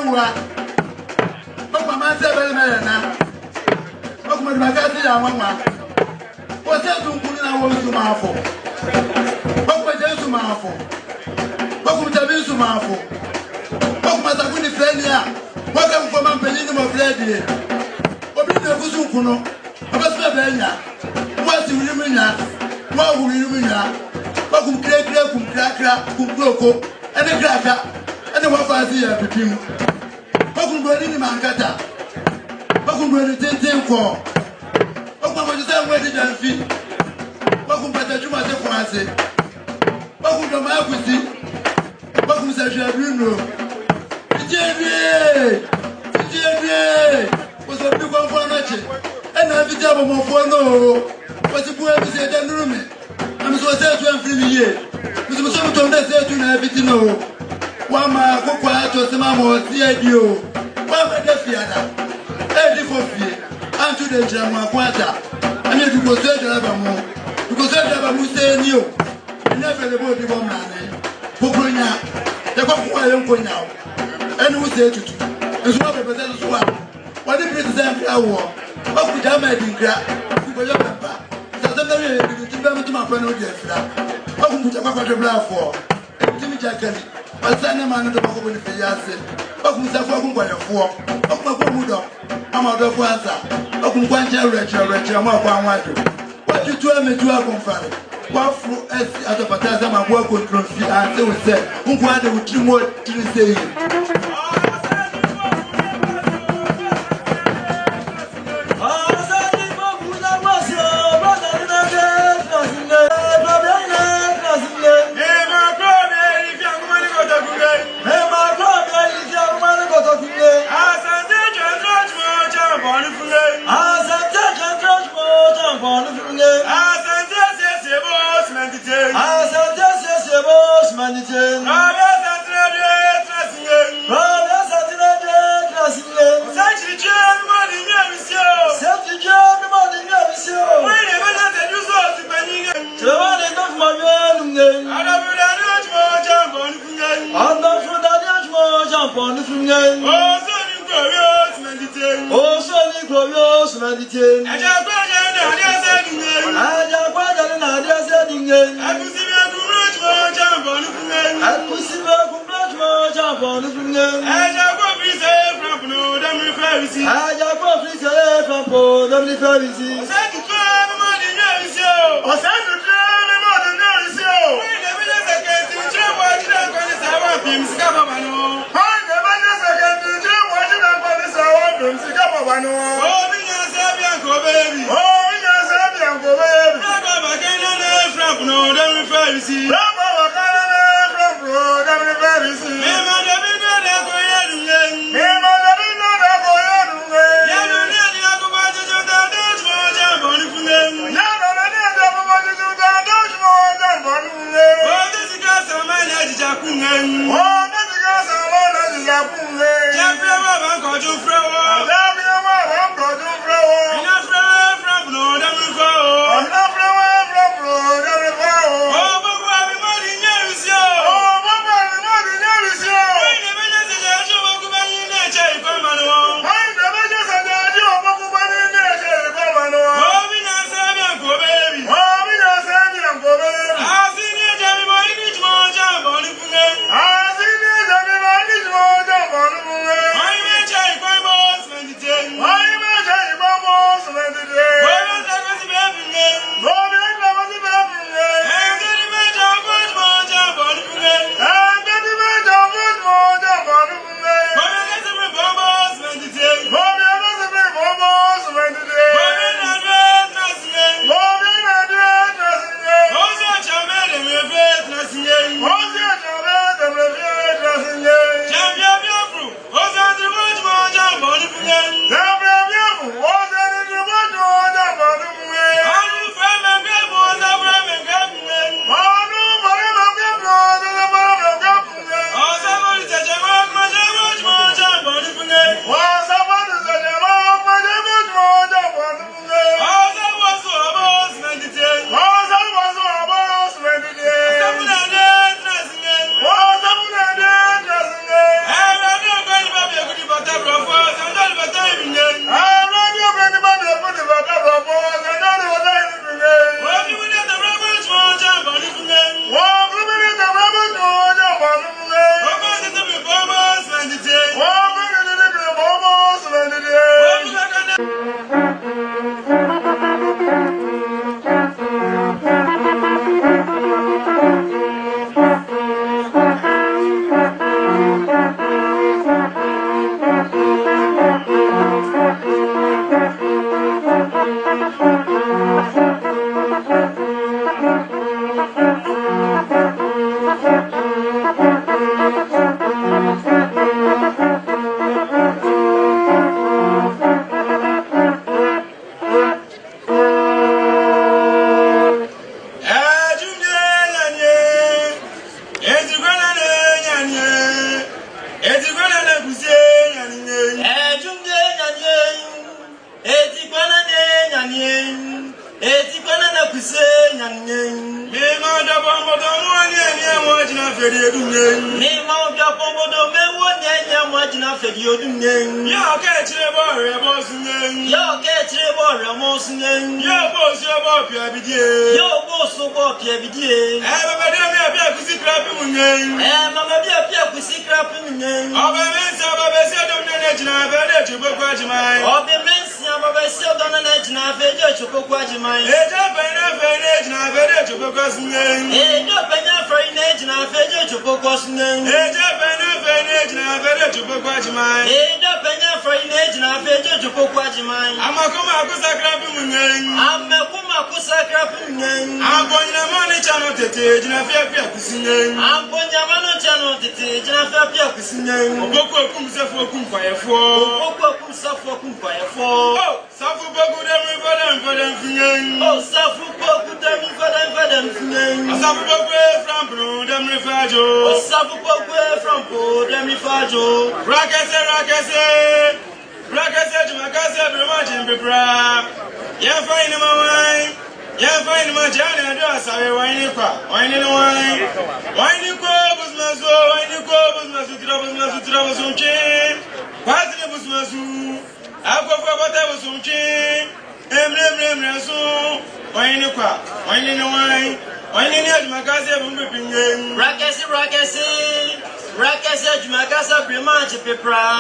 Mama, Mama said, Welcome to my country, Mama. What's that to put in our to Marfo? Welcome to Marfo. Welcome to Marfo. Welcome to Winnie Fenia. Welcome from Ampelino of Lady. Open the Kuzukuno. I must be Benya. What's the Lumina? What will you mean? Welcome, Cracker, Kubroko, and the Cracker, and the Wafazia between. Welcome to any Mancata. Welcome to any Tintin. Welcome to the way to feet. Welcome to the Juma Sequence. Welcome to my Akusi. Welcome to the Bruno. Jerry was a big one for nothing. And I have the job of no. What's the point of the room? I'm so sad to have here. Mr. Somerton, that's it to have it. No. One man, go quiet to some more, CIDO. One man, that's the other. Every 4 feet. And to the German quarter. I need to go straight to Alabama. Because Alabama say new. And never the body of man. Poconia. The Cocoa now. And who said to you? It's one of the one. What the president war? What could I make in crap? People, your papa. It's a to my friend. What could you have a blood for? And Jimmy Jackson. But Sandy Man of the Book with the Yassin. What could I walk by a fork? What my Mudo? I'm out of Wansa. What could one child Rachel, more one. What you told me to have on Friday? What through as a patasm and work with Trophy and they would say, who wanted with 2 more to say. eti kwana na kuse nyanyen me ma da bombo do mo nye mo jina fedi edunyen me ma da bombo do me wo nye mo jina fedi odunyen yo ke chire bo re bo sunyen yo ke chire bo re mo sunyen yo bo so bo pia bidie yo bo so bo pia bidie baba de me abia kusi krapi munyen mama bia pia kusi krapi munyen obe mensa baba se do ne jina fedi chuboko ajimai obe mensa baba se do ne jina fedi chuboko ajimai eja bena fedi jina fedi chuboko sunyen eja bena fedi jina fedi chuboko sunyen eja bena fedi jina fedi chuboko ajimai eja bena fedi jina fedi chuboko ajimai amakoma akusa krapi munyen amakoma akusa krapi munyen abonyina mani chano tete jina fia kusinyen abonyama no chano tete jina fia kusinyen oboko okumsefo okumfayefo oboko okumsefo okumfayefo oh safu bogu dem fadem finyen oh safu bogu dem fadem finyen safu bogu from bro dem refajo oh safu bogu from bro dem refajo rakese jumakase brema jimbibra yen fine ma jana do asawe wine kwa wine no wine ko busmazu trabo sunche kwati ne busmazu akofo bata busumchi emremrem so wine kwa wine no wine ni ajumakaze bumbe pingen rakese ajumakaze brema jipepra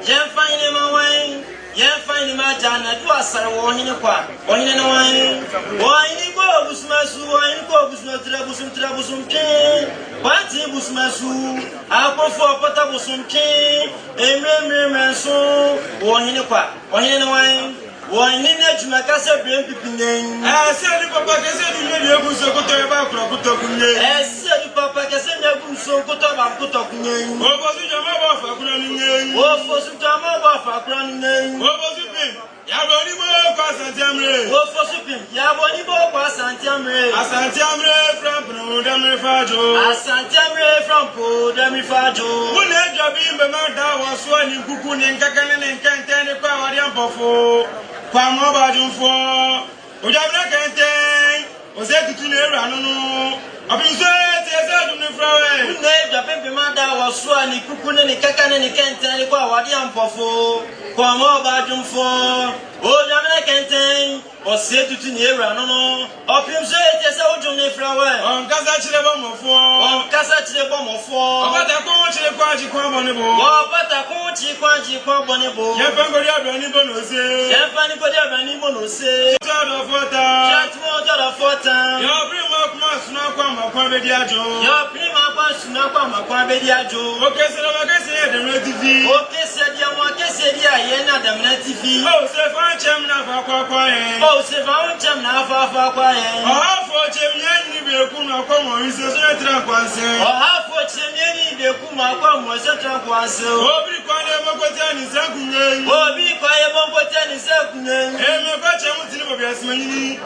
yen fine ma wine yen fine ma jana do asare wo hine kwa wine no wine ko busmazu trabo sunche kwati busmazu akofo bata busumchi emremrem so wine kwa wine no wine na jumakasa brem pipingen se di papa kese di me egu so ko to ba kro ko to kunye se di papa kese me egu so ko to ba ko to kunye o bo su jama ba fa kro ni nyen o fo su jama ba fa kro ni nyen o bo su pin ya bo ni mo ko asantiamre o fo su pin ya bo ni bo ko asantiamre from pro dem refajo from pro dem refajo mune jobi mbe ma da wa so ni kuku ni nkakane ni nkante ni kwa wari ampofo kwa mo ba junfo o jabra kente o se tutu ne ra nunu abinso ti ese dum ni frawe mune jobi mbe ma da wa so ni kuku ni nkakane ni nkante ni kwa wari ampofo kwa mo ba junfo o jabra kente o se tutu ne ra nunu abinso ti ese o dum ni frawe on kasa chire bo mofo obata ko chire kwa ji kwa boni bo kwa boni bo ye pangori abani bo no se child of water your prima kuma suna kwa makwa bedi ajo okesere makese dem na tv aye na dem na tv o se fa chem na fa kwa ye o hafo chem nyanyi be ku na kwa mo ise so etra kwanse o hafo chem nyanyi be ku ma kwa mo se tra kwanse obi kwa ne mokoti ani sankunye me kwa chem tini bo biasmanyini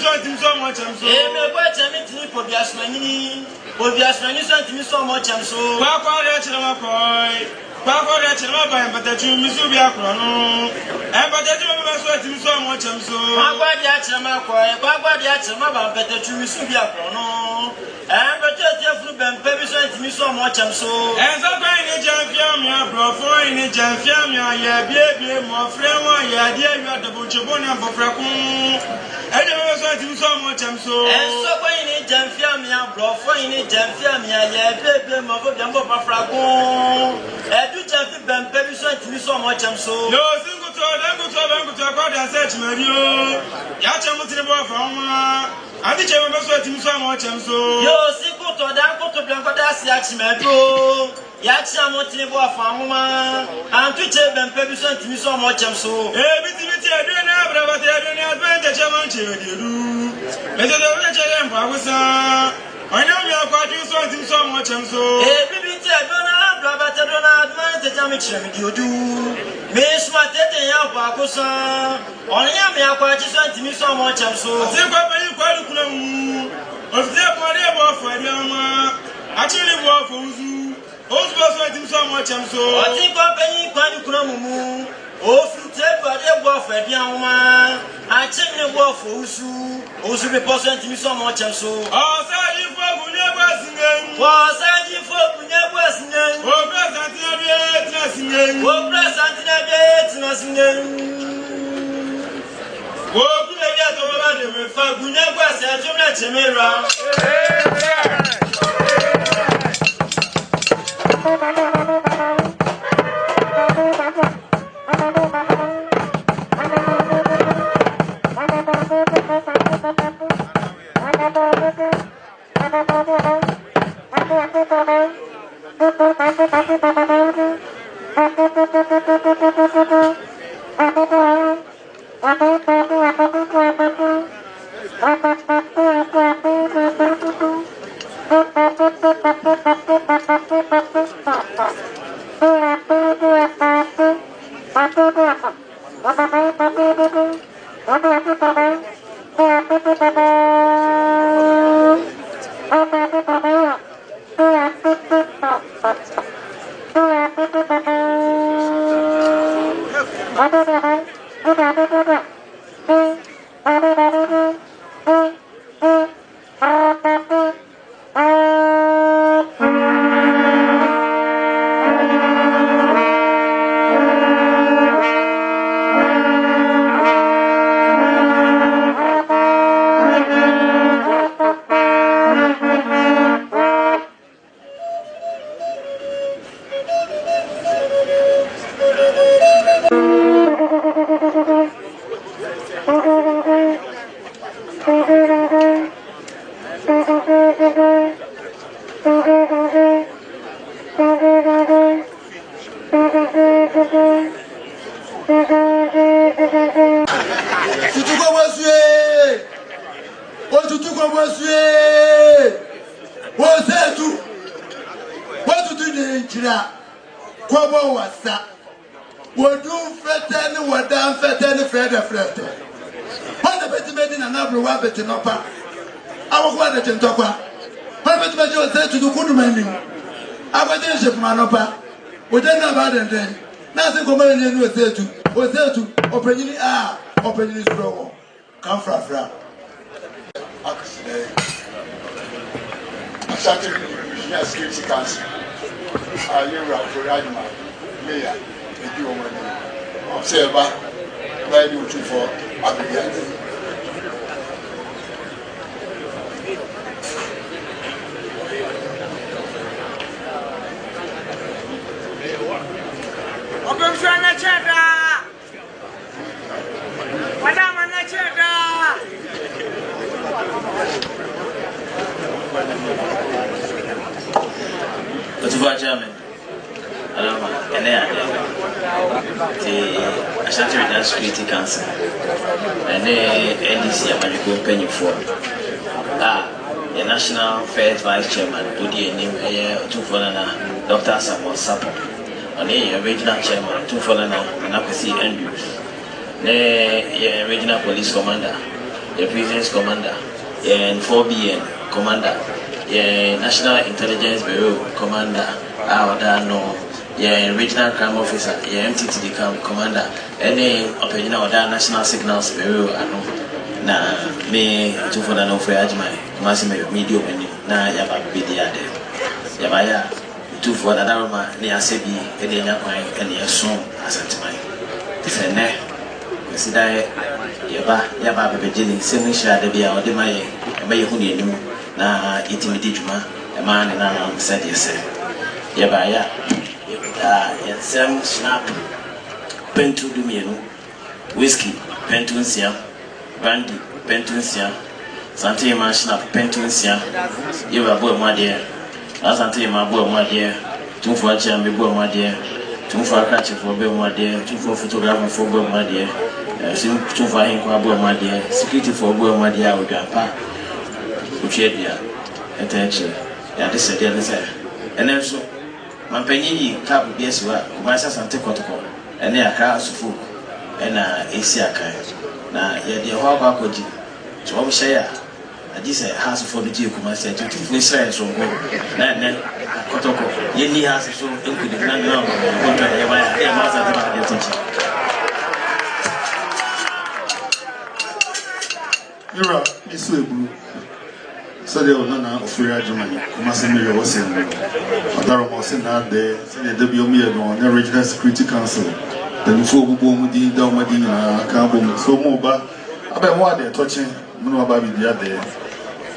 so tim so mo chem so me kwa chem tini po biasmanyini so tim so mo chem so kwa re chira makoi kwa re chira ba empatatu misu bi akro no empatatu ba so tim so mo chem so kwa dia chira makoi kwa dia chira ba empatatu misu bi akro no empatatu afru ben pebi so tim so mo chem so enza kwa ni jamfia mi abrofo ni jamfia mi aye biebie mo fre won ya dia yu adabo chebo na bofra kun ede me so tim so mo chem so enso kwa ni jamfia mi abrofo ni jamfia mi aye biebie mo fo jambo bofra kun edu jamfi ben pebi so tim so mo chem so no singuto kwa da search mario ya chem tiri bo fa won adi chem be so tim so mo chem so yo singuto dan ko to blanco da si achimedo ya chia mo tini bo afamuma antu che bempe bi so ntimi so mo chem so biti adu na abrabate adu na advantage man che odiru meje do na che mpa gusa onya mi akwaju so ntimi so mo chem so biti adu na abrabate adu na advantage am che mi diodu me sma tete ya pa gusa onya mi akwaju so ntimi so mo chem so ati kwa pa yi kwa du kuna mu ofite kwa de bo fa di ama ati ni bo fa uzu ozu bo so ntimi so mo chem so ati kwa pa yi kwa du kuna mu ofite kwa de bo fa di ama chimney wolf, who's representing me so much and so. Oh, say you for Bunya Was I you for Bunya Western? Oh, present in a Oh, Bunya Dr. Samuel Sapo, on the regional chairman, 2 Folana, and Apathy Andrews, the regional police commander, the prisons commander, and 4BN commander, the National Intelligence Bureau commander, Awadano, the regional crime officer, the MTTD commander, and the operational National Signals Bureau. Na me 2 Folana for Ajmai, Massimo Media, na Yaba Bidiade, Yabaya. 2 for the Daruma, near Sebi, Edina Quine, and near Son, as a time. Tifene, consider Yaba Beginning, sending share the beer or the May, and May Huni, na Itimidijuma, a man and I said yes. Yabaya, Sam Snap, Pentu Dumiano, Whiskey, Pentunsia, Brandy, Pentunsia, Santi Mashna, Pentunsia, you are boy, my dear. As I tell my boy, my dear, 2 for a chamber, my dear, 2 for a catcher for Bill, my dear, 2 for photographer for Bill, my dear, 2 for him, my dear, security for Bill, my dear, with grandpa, which had ya, attention, and this is the other side. And then so, my penny, cap, yes, well, my son, take what to call, and they are crowds of food, and Asia kind. Now, yet the whole back, so I will say, this is a house for the Jew commercial to Israel. So, then Kotoko, Yenny has so included the grand number of the Ira, Miss Blue. So they were not of free Germany. Massimilian was in Madara was in that day, said the WME on the Regional Security Council. Then before we boom with the Dalmadina, Carbon, so mobile. About what they're touching, no baby the other day.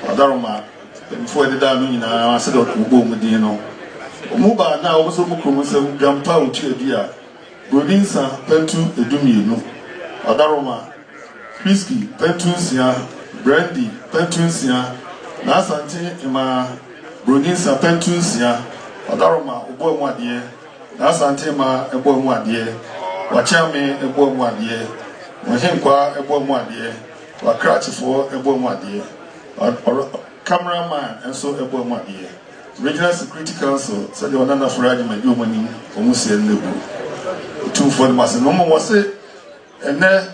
Madaroma, before the Damina, I said, boom with the mobile now also Mukum, Grandpa, which you dear. Brodinsa, Pentu, Edumino. Madaroma, Whiskey, Pentusia, Brandy, Pentusia. Na asante ma Brodinsa Pentusia Odaroma obo mu ade na asante ma ebo mu ade wa chame ebo mu ade wa henkwa ebo mu ade wa krachifo ebo mu ade cameraman enso ebo mu ade Regional Security Council said the Onana Furaji ma di omani omusie nnebu two for the mass no mo say ene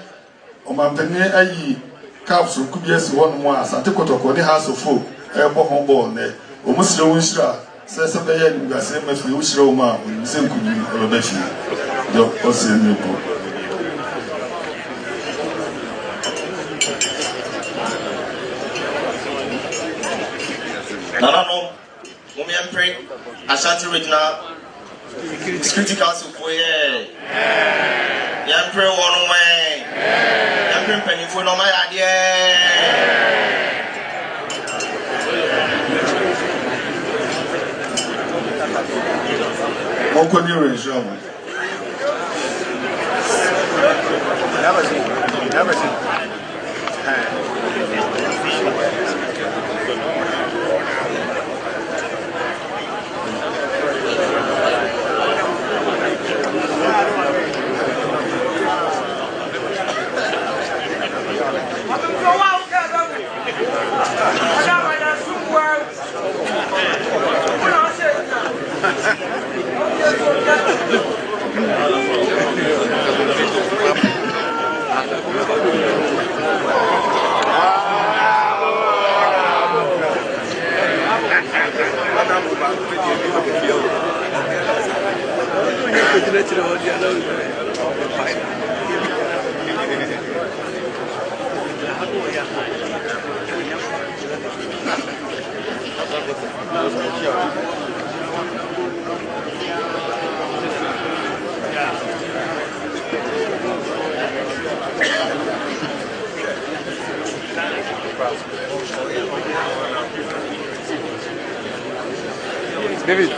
omampene ayi capsule could be as one more as I take the house of folk, airport home born there. Almost no wisher says a bear in the same as we wish Roma in the same could be a beshi. The Ocean Newport. Nanano, Women Pray, Ashanti Regional Security Council for ye. Young Pray one way. Penny for no my idea. What could you raise? Never seen. David,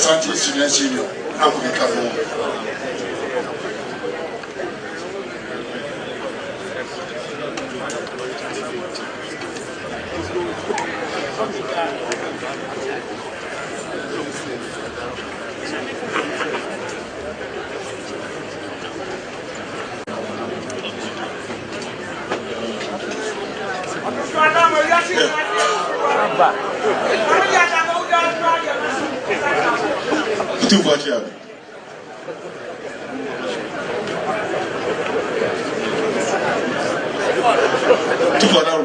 Santi Senior, how can you come home? Tu vois, Diable.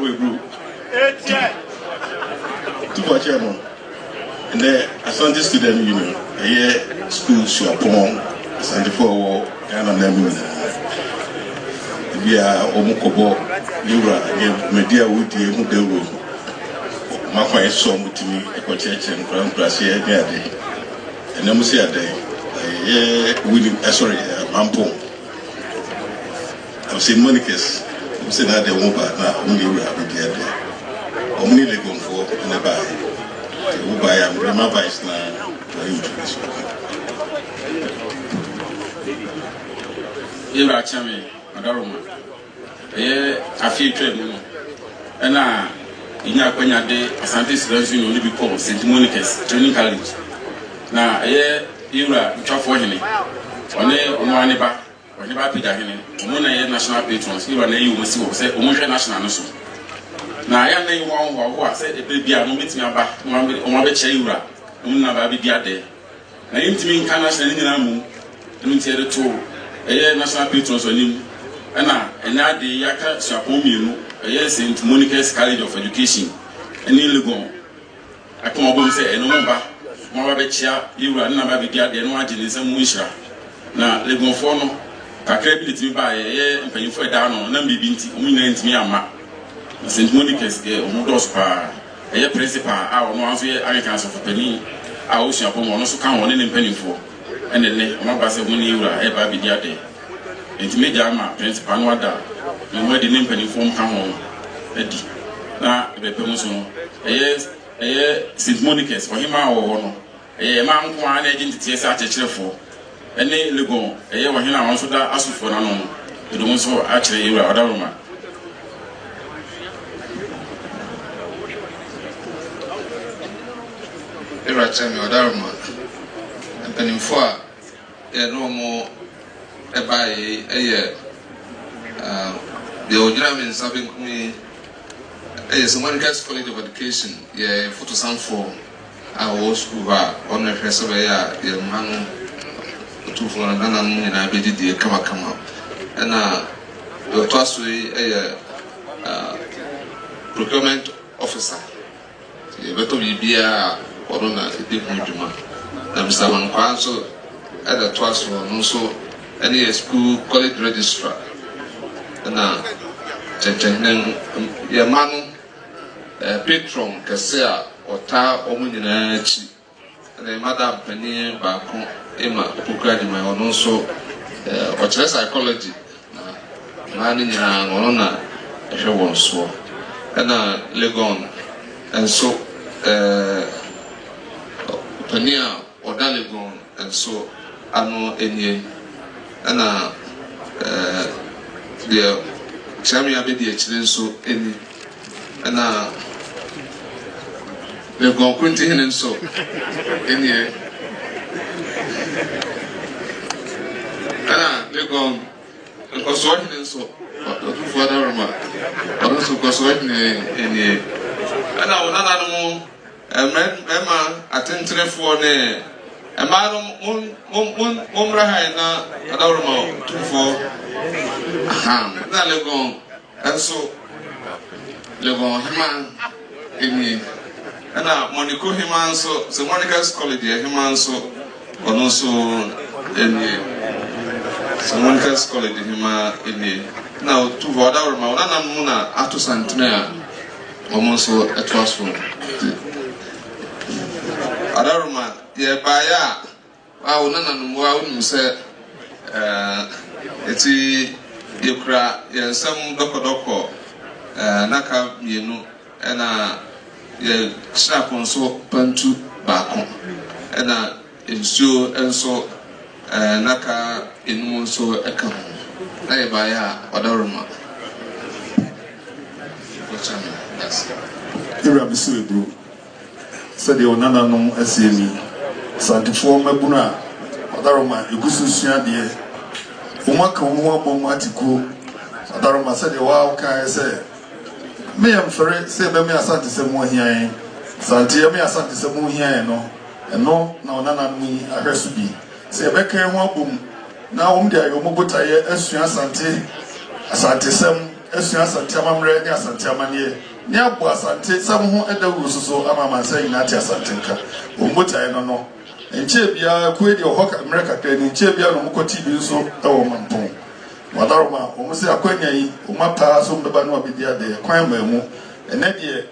Honorable Group. To watch him. And the Asante Student Union, a year school show upon Asante for war, and on them. We are Omukobo, Yura, Media with the Muderu. My son with me, a church and Grand Gracia, and then we see a day. With sorry, Mampo. I've seen Monica's. I'm saying that they won't buy now, only we have been there. Only they go for in the buy. Who buy a remember is now for you to this. You are Chammy, Madaroma. I feel trade. And now, in Yakwanya Day, Asante Students Union only because St. Monica's Training College. Now, you are for him. Only on Whenever Peter Henry, national patrons, you are you will see national. Now, I am the one who said the baby, I will meet me about one Chayura, never be there. I am to me in Canada and Namu, and tell the two, a national patrons on him, and now the Yaka Shapomium, a year St. Monica's College of Education, and Illegon. I come up say, no more Chia, you are never be there, and one in some wisher. Now, Legon Forno. Credibility by a penny for down on Nambi Binti, Uminant Miama, St. Monica's, Omudospa, a principal, our ones here, Americans of a penny, our ocean upon one also count on any penny for, and then Mabasa Munira, ever be there. It made Yama, Principal Wada, and where the name penny form come home, Eddie. Now, the promotion, a year St. Monica's for him, our honor, a man who an identity such a cheerful. And then Legon, a year when I also asked for an honor, you don't so actually you are a woman. Every time you are a woman, and penny for no more a by a year. The original means having me as one guy's College of Education, yeah, photo sound for our school on the rest of a year, man. For an and I did the come and the trust procurement officer. You better be a or on a different Juma. Mr. Van Quanso at the trust for also any school college registrar. And Yamano patron Cassia or Ta Omuninachi and a Madame Penny Bacon. Emma Pukadi, my own also, or psychology, managing an honor, if you want so, and Legon, and so Pania or Dalegon, and so Ano Enye, and the Chamia Bedi so any, and Legon Quintin and so any. Legon, because what is so, for the remark, but also because what in and I will not know a man attend for a man Mumrahina, a dormo, 2 for that Legon, and so Legon Himan in me, and now Monico Himan, so Monica's College, Himan, so, and also in Monica's College, Hima in now 2 for our Mauna Muna, Atu Santina, almost at was for Adaruma, yeah, by I will not say, it's you cry, yeah, some doko, Naka, you know, and yeah, snap on so pantu back and ensure and so Naka in so a come. I buy a Odorma. You have been bro. Said the Onana no SME. Santifo Mabuna, Odorma, you go to Siadia. Umaka Matiko, Odorma said the wow can say. Me am ferret, say, me asante some more here. Santia me asante some more here, no. And no, Nana me, I heard to be. Say, Becca, one boom. Now, there you mobile asante Sem, esua asantama mre ne asantama ne ne abo asante sam ho edawu soso amama sai na ati asante nka ombotae no enche bia ko edi ohoka mre kakra ni enche bia no mukoti bi nso ewo mampon wadaroma omusi akwanya yi omapa so mbeba no abedi ade kwan mamu ene de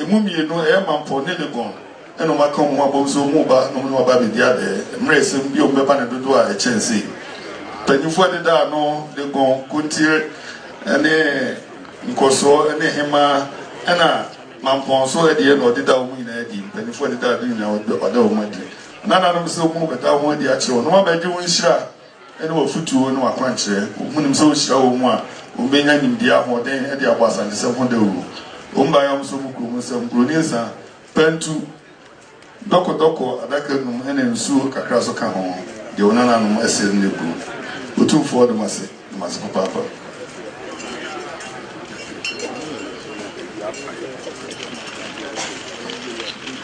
emu mienu e mampon ne legon eno maka mo abomso mu ba no no ba bedi ade mre sem bi ombeba ne dodo a echensi panifo de da no legon kuntire ene nkoso ene hema ena mampon so ede no de da o mu ina edi panifo de da ni na oda o madi nana no so mu beta ho edi a che no ma ba ji won hira ene wo futuo no akwankyere munim so hira wo mu a obenya nimdia ho den ede abasa de se ho da wu o mba ya so mu kuro so mkronisa pentu doko adaka num ene nsu kakra so ka ho de onana no ese ne bu otumfo de mase papa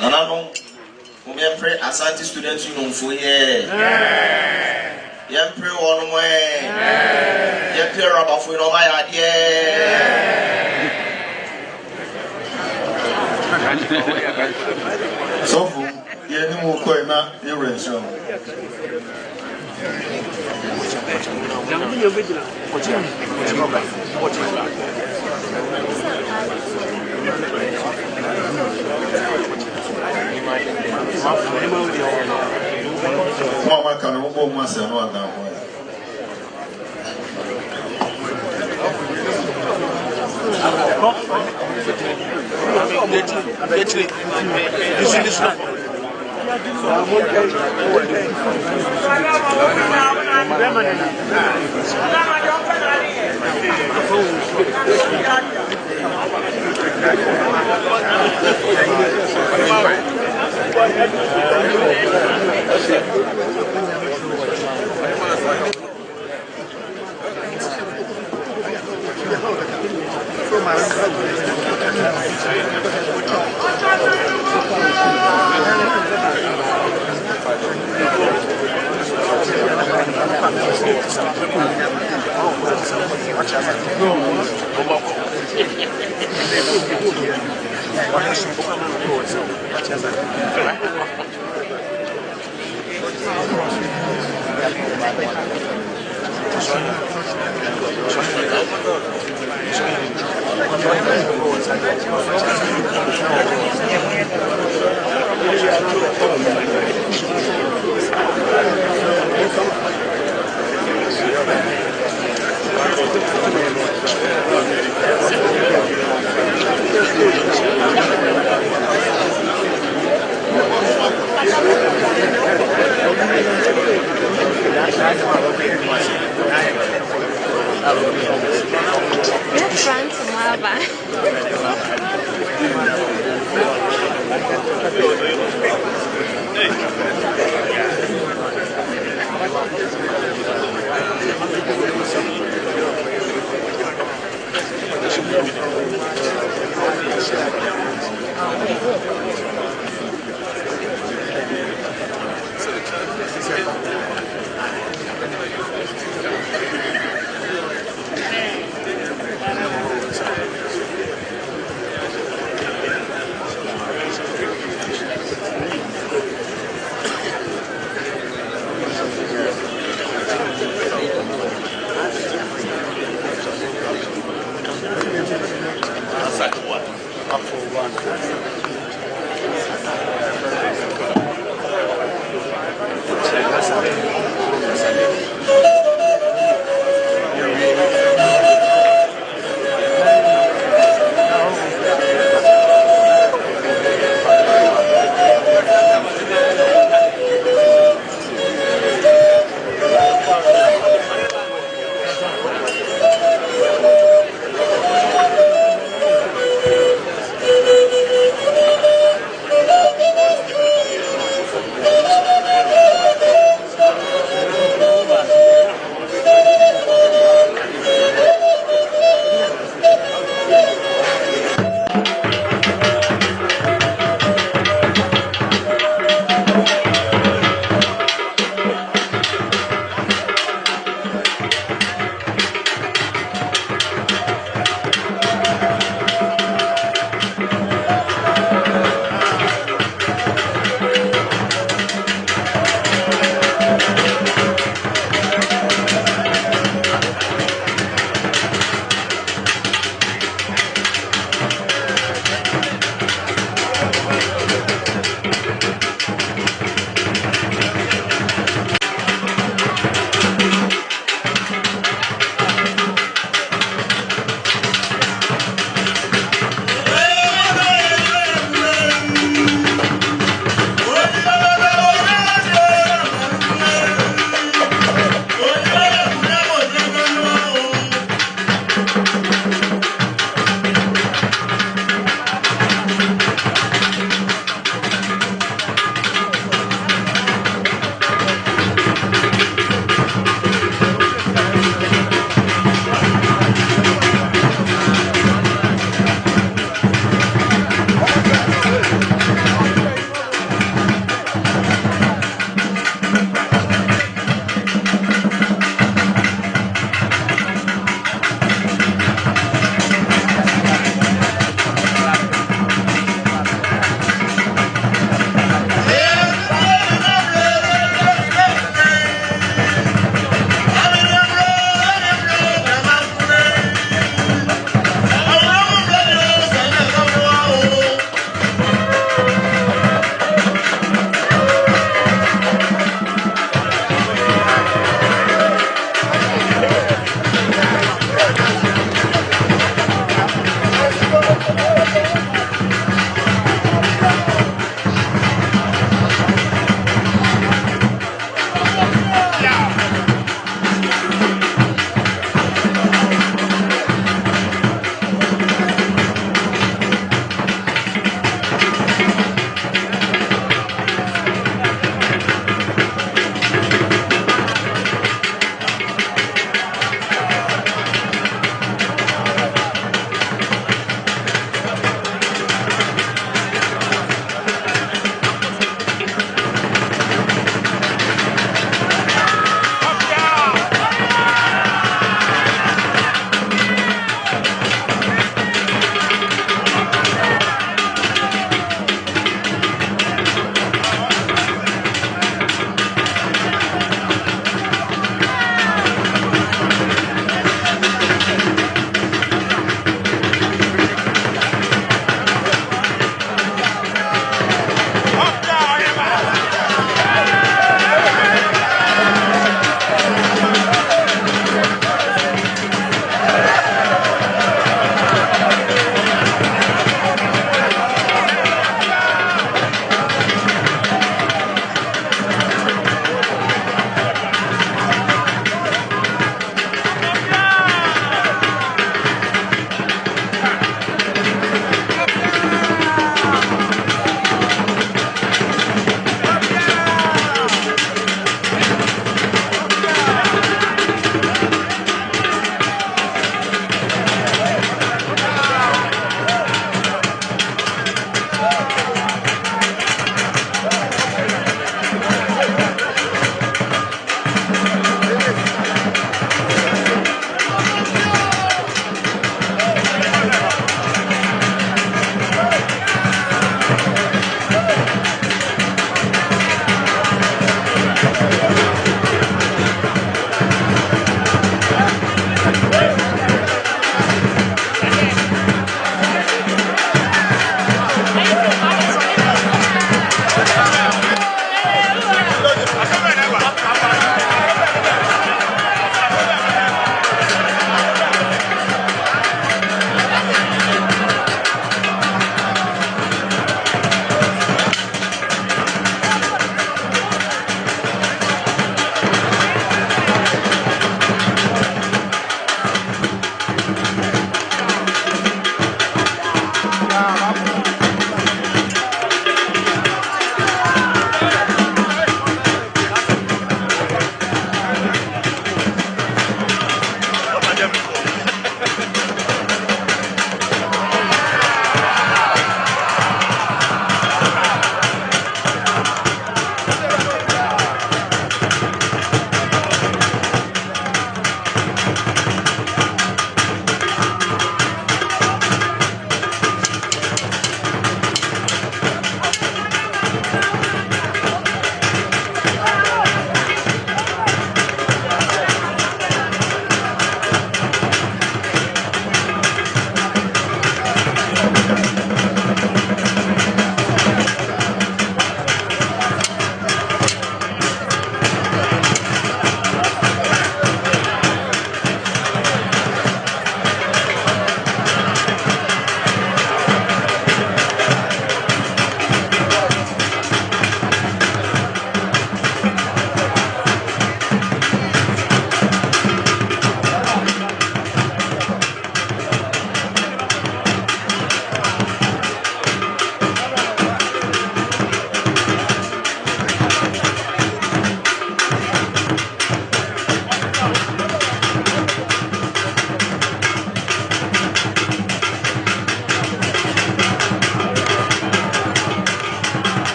nana no Yempre Asante Students Union for ye. Yempre one way. Yempre rubber for no my idea. So for ye ni mo ko na ye renso. Mama can go once and one down.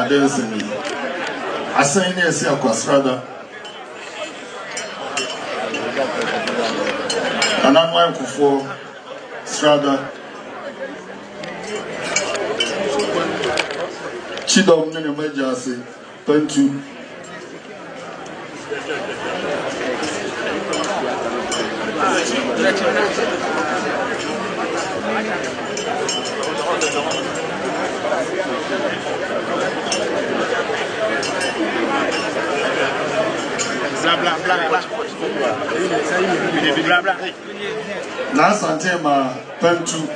Adelsini. Assign a Quasrada. And I'm one for Strada. Chidom Nene Majasi, Pentu. Na Santema Pentu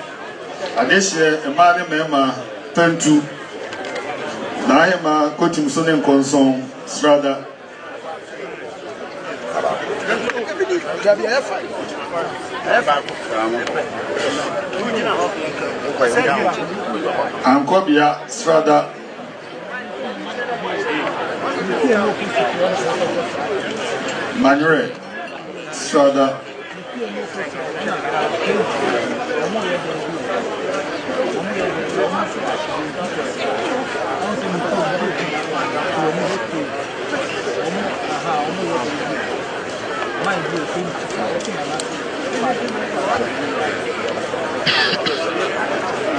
Adeshe Emani Mema Pentu Na Ema Kotim Sonen Konson Strada Ankobia Strada Manuel Strada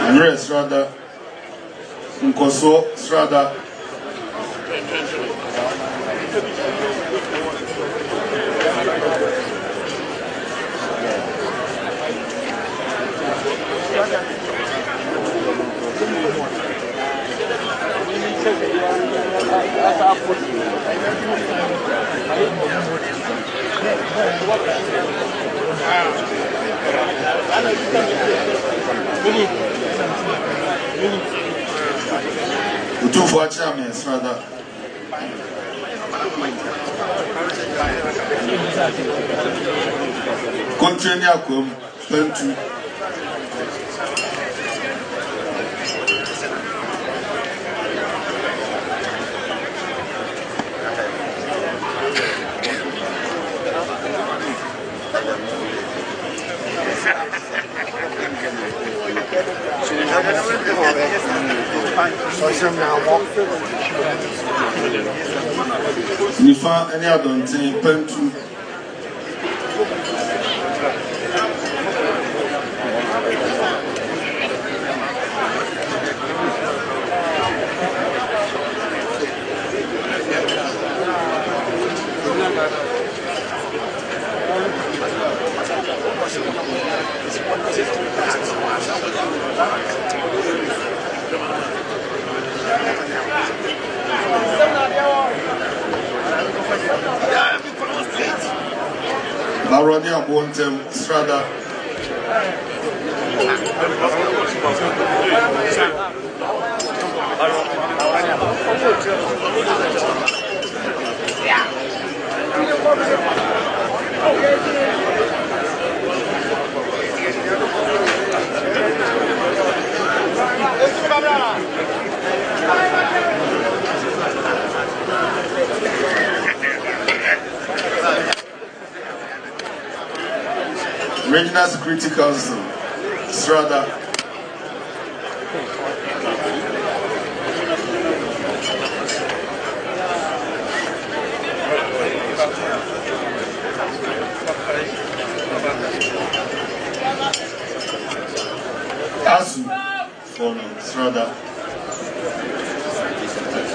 Manuel Strada Nkoso Strada Utufu wa chama Strada Kontreni akom Pentu Nifa any adonti Pentu Baroni Abontem Strada Regional Security Council Strada ASU for Strada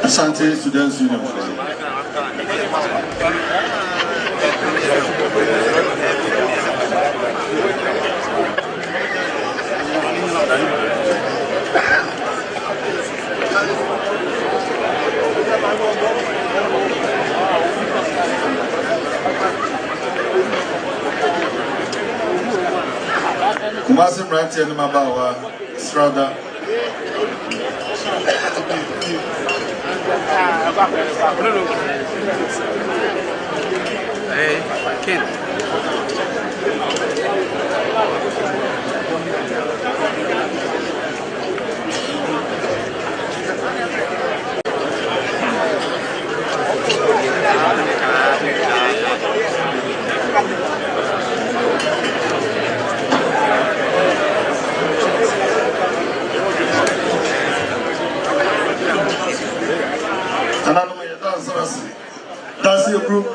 Ashanti Students Union Kumasi Mranti and Mabawa Strada Hey, Ken. That's your group.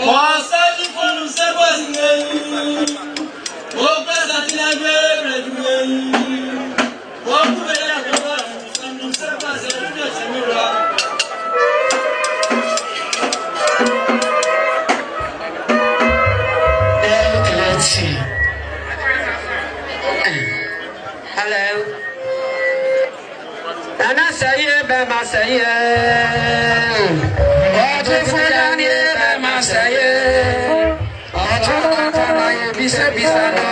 Wasaji fonu sebasnge. Wokasatina gbebre. Wokubela kwa fonu sebasnge semira. Hello. Nana saye be masaye. Otu fulani be masaye. Otu fulani bisa bisa no.